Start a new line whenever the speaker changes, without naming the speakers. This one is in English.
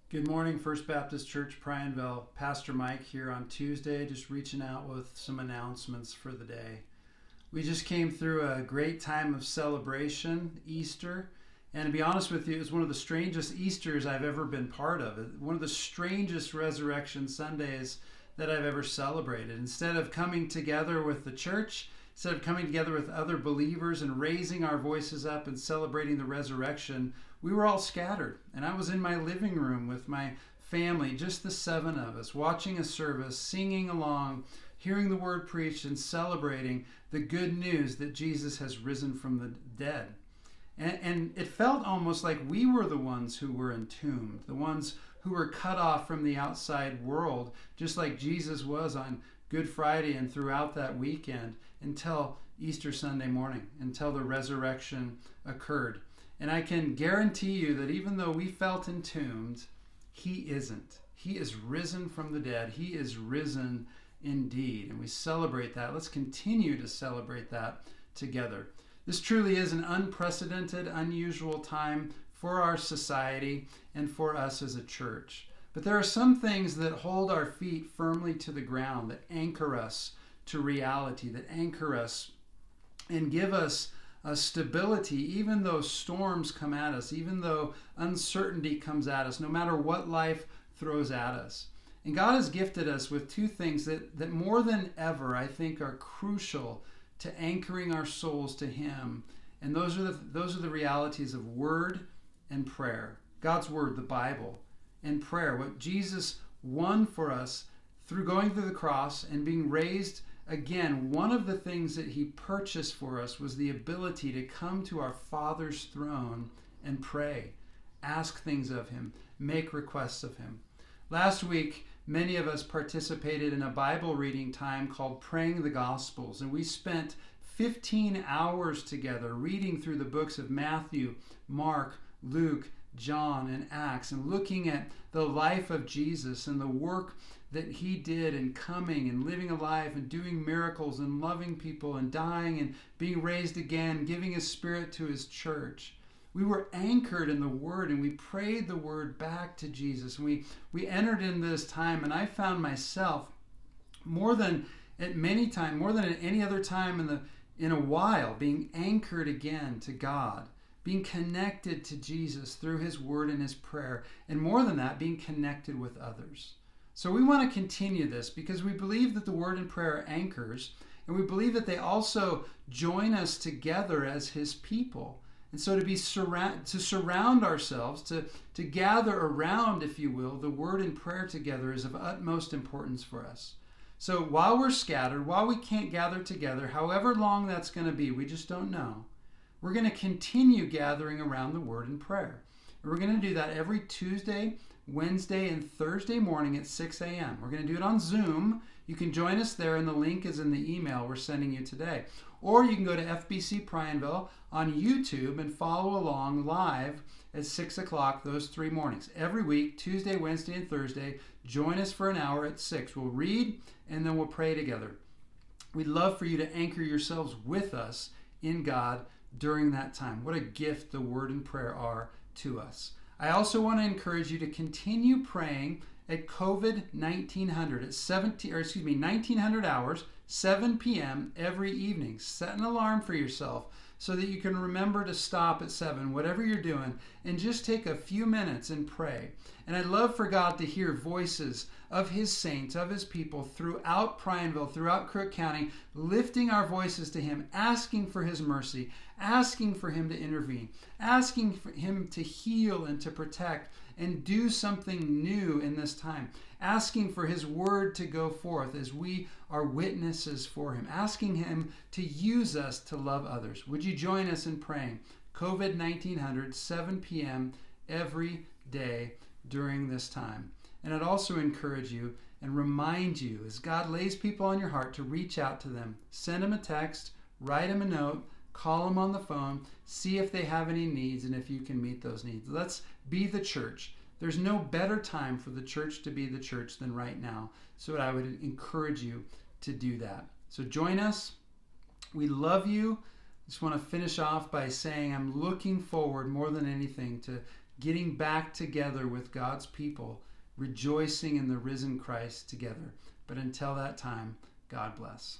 Good morning, First Baptist Church, Prineville. Pastor Mike here on Tuesday, just reaching out with some announcements for the day. We just came through a great time of celebration, Easter, and to be honest with you, it was one of the strangest Easters I've ever been part of. One of the strangest Resurrection Sundays that I've ever celebrated. Instead of coming together with the church, instead of coming together with other believers and raising our voices up and celebrating the resurrection, we were all scattered. And I was in my living room with my family, just the seven of us, watching a service, singing along, hearing the word preached, and celebrating the good news that Jesus has risen from the dead. And it felt almost like we were the ones who were entombed, the ones who were cut off from the outside world, just like Jesus was on Good Friday and throughout that weekend until Easter Sunday morning, until the resurrection occurred. And I can guarantee you that even though we felt entombed, he isn't. He is risen from the dead. He is risen indeed. And we celebrate that. Let's continue to celebrate that together. This truly is an unprecedented, unusual time for our society and for us as a church. But there are some things that hold our feet firmly to the ground, that anchor us to reality, that anchor us and give us a stability, even though storms come at us, even though uncertainty comes at us, no matter what life throws at us. And God has gifted us with two things that more than ever, I think, are crucial to anchoring our souls to Him. And those are the realities of word and prayer. God's word, the Bible, and prayer. What Jesus won for us through going through the cross and being raised again, one of the things that he purchased for us was the ability to come to our Father's throne and pray, ask things of him, make requests of him. Last week, many of us participated in a Bible reading time called Praying the Gospels, and we spent 15 hours together reading through the books of Matthew, Mark, Luke, John, and Acts, and looking at the life of Jesus and the work that he did in coming and living a life and doing miracles and loving people and dying and being raised again, giving his Spirit to his church. We were anchored in the Word, and we prayed the Word back to Jesus. We entered in this time, and I found myself more than at any other time in a while, being anchored again to God, being connected to Jesus through his Word and his prayer, and more than that, being connected with others. So we want to continue this because we believe that the Word and prayer are anchors, and we believe that they also join us together as his people. And so to surround ourselves, to gather around, if you will, the Word and prayer together is of utmost importance for us. So while we're scattered, while we can't gather together, however long that's going to be, we just don't know, we're going to continue gathering around the Word and prayer. And we're going to do that every Tuesday, Wednesday, and Thursday morning at 6 a.m. We're going to do it on Zoom. You can join us there, and the link is in the email we're sending you today. Or you can go to FBC Prineville on YouTube and follow along live at 6 o'clock those 3 mornings. Every week, Tuesday, Wednesday, and Thursday, join us for an hour at 6. We'll read, and then we'll pray together. We'd love for you to anchor yourselves with us in God during that time. What a gift the Word and prayer are to us. I also want to encourage you to continue praying at COVID 1900 at 1900 hours, 7 p.m. every evening. Set an alarm for yourself so that you can remember to stop at 7, whatever you're doing, and just take a few minutes and pray. And I'd love for God to hear voices of his saints, of his people throughout Prineville, throughout Crook County, lifting our voices to him, asking for his mercy, asking for him to intervene, asking for him to heal and to protect and do something new in this time, asking for his word to go forth as we are witnesses for him, asking him to use us to love others. Would you join us in praying? COVID 1900, 7 p.m. every day during this time. And I'd also encourage you and remind you, as God lays people on your heart, to reach out to them. Send them a text, write them a note, call them on the phone, see if they have any needs and if you can meet those needs. Let's be the church. There's no better time for the church to be the church than right now. So I would encourage you to do that. So join us. We love you. Just want to finish off by saying I'm looking forward more than anything to getting back together with God's people, rejoicing in the risen Christ together. But until that time, God bless.